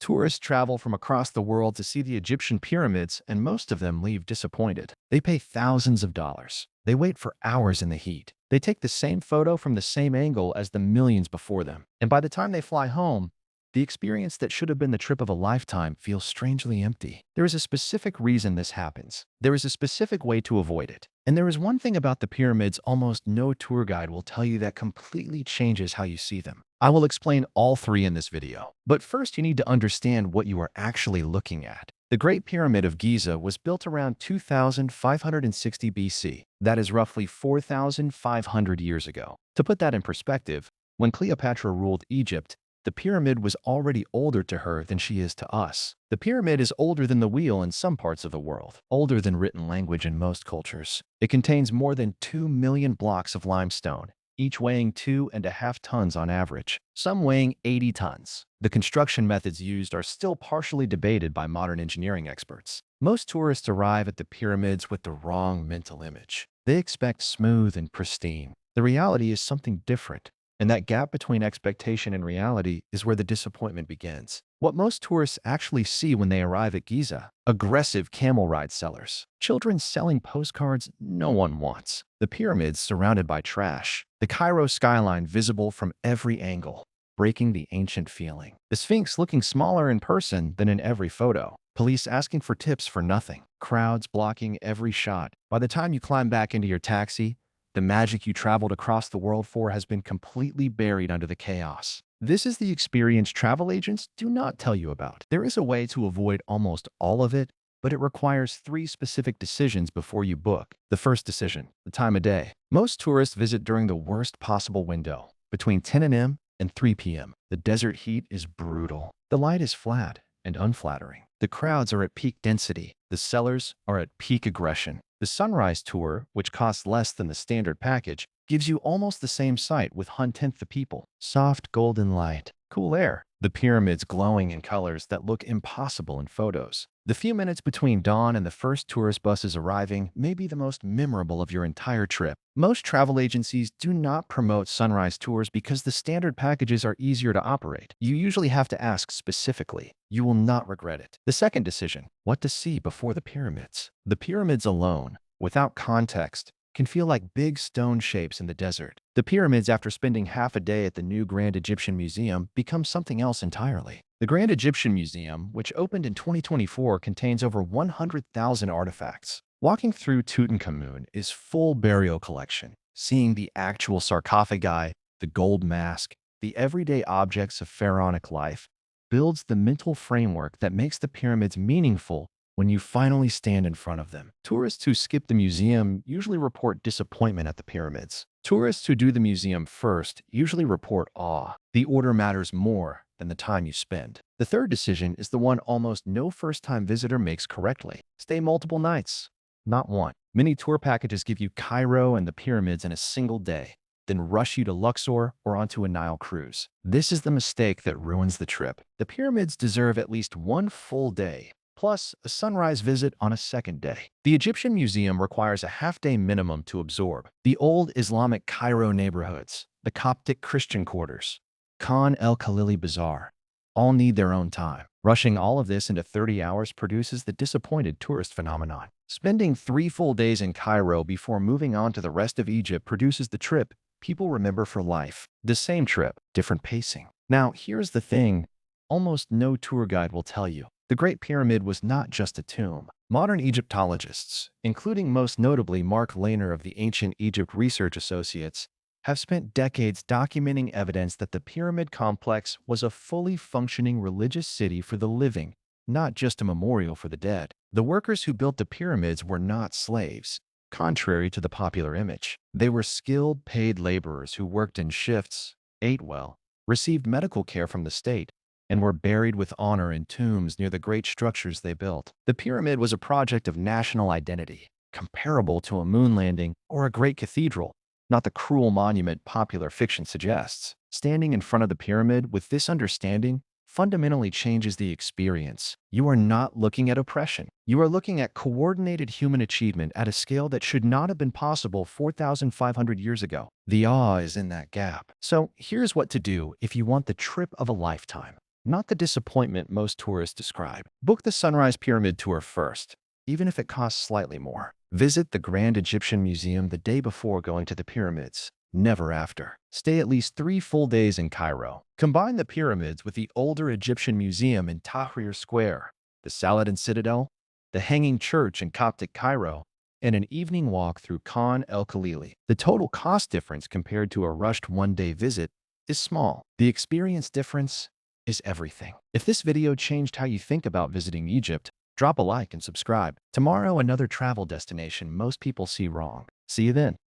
Tourists travel from across the world to see the Egyptian pyramids, and most of them leave disappointed. They pay thousands of dollars. They wait for hours in the heat. They take the same photo from the same angle as the millions before them. And by the time they fly home, the experience that should have been the trip of a lifetime feels strangely empty. There is a specific reason this happens. There is a specific way to avoid it. And there is one thing about the pyramids almost no tour guide will tell you that completely changes how you see them. I will explain all three in this video. But first, you need to understand what you are actually looking at. The Great Pyramid of Giza was built around 2560 BC. That is roughly 4,500 years ago. To put that in perspective, when Cleopatra ruled Egypt, the pyramid was already older to her than she is to us. The pyramid is older than the wheel in some parts of the world, older than written language in most cultures. It contains more than 2 million blocks of limestone, each weighing 2.5 tons on average, some weighing 80 tons. The construction methods used are still partially debated by modern engineering experts. Most tourists arrive at the pyramids with the wrong mental image. They expect smooth and pristine. The reality is something different. And that gap between expectation and reality is where the disappointment begins. What most tourists actually see when they arrive at Giza: aggressive camel ride sellers, children selling postcards no one wants, the pyramids surrounded by trash, the Cairo skyline visible from every angle, breaking the ancient feeling, the Sphinx looking smaller in person than in every photo, police asking for tips for nothing, crowds blocking every shot. By the time you climb back into your taxi, the magic you traveled across the world for has been completely buried under the chaos. This is the experience travel agents do not tell you about. There is a way to avoid almost all of it, but it requires three specific decisions before you book. The first decision: the time of day. Most tourists visit during the worst possible window, between 10 a.m. and 3 p.m. The desert heat is brutal. The light is flat and unflattering. The crowds are at peak density. The sellers are at peak aggression. The sunrise tour, which costs less than the standard package, gives you almost the same sight with 1/10 the people. Soft golden light, cool air, the pyramids glowing in colors that look impossible in photos. The few minutes between dawn and the first tourist buses arriving may be the most memorable of your entire trip. Most travel agencies do not promote sunrise tours because the standard packages are easier to operate. You usually have to ask specifically. You will not regret it. The second decision: what to see before the pyramids. The pyramids alone, without context, can feel like big stone shapes in the desert. The pyramids, after spending half a day at the new Grand Egyptian Museum, become something else entirely. The Grand Egyptian Museum, which opened in 2024, contains over 100,000 artifacts. Walking through Tutankhamun is full burial collection. Seeing the actual sarcophagi, the gold mask, the everyday objects of pharaonic life builds the mental framework that makes the pyramids meaningful when you finally stand in front of them. Tourists who skip the museum usually report disappointment at the pyramids. Tourists who do the museum first usually report awe. The order matters more than the time you spend. The third decision is the one almost no first-time visitor makes correctly. Stay multiple nights, not one. Many tour packages give you Cairo and the pyramids in a single day, then rush you to Luxor or onto a Nile cruise. This is the mistake that ruins the trip. The pyramids deserve at least one full day, plus a sunrise visit on a second day. The Egyptian Museum requires a half-day minimum to absorb. The old Islamic Cairo neighborhoods, the Coptic Christian quarters, Khan el-Khalili Bazaar, all need their own time. Rushing all of this into 30 hours produces the disappointed tourist phenomenon. Spending 3 full days in Cairo before moving on to the rest of Egypt produces the trip people remember for life. The same trip, different pacing. Now, here's the thing almost no tour guide will tell you. The Great Pyramid was not just a tomb. Modern Egyptologists, including most notably Mark Lehner of the Ancient Egypt Research Associates, have spent decades documenting evidence that the pyramid complex was a fully functioning religious city for the living, not just a memorial for the dead. The workers who built the pyramids were not slaves, contrary to the popular image. They were skilled, paid laborers who worked in shifts, ate well, received medical care from the state, and were buried with honor in tombs near the great structures they built. The pyramid was a project of national identity, comparable to a moon landing or a great cathedral, not the cruel monument popular fiction suggests. Standing in front of the pyramid with this understanding fundamentally changes the experience. You are not looking at oppression. You are looking at coordinated human achievement at a scale that should not have been possible 4,500 years ago. The awe is in that gap. So here's what to do if you want the trip of a lifetime. not the disappointment most tourists describe. Book the Sunrise Pyramid tour first, even if it costs slightly more. Visit the Grand Egyptian Museum the day before going to the pyramids, never after. Stay at least 3 full days in Cairo. Combine the pyramids with the older Egyptian Museum in Tahrir Square, the Saladin Citadel, the Hanging Church in Coptic Cairo, and an evening walk through Khan el-Khalili. The total cost difference compared to a rushed one-day visit is small. The experience difference is everything. If this video changed how you think about visiting Egypt, drop a like and subscribe. Tomorrow, another travel destination most people see wrong. See you then.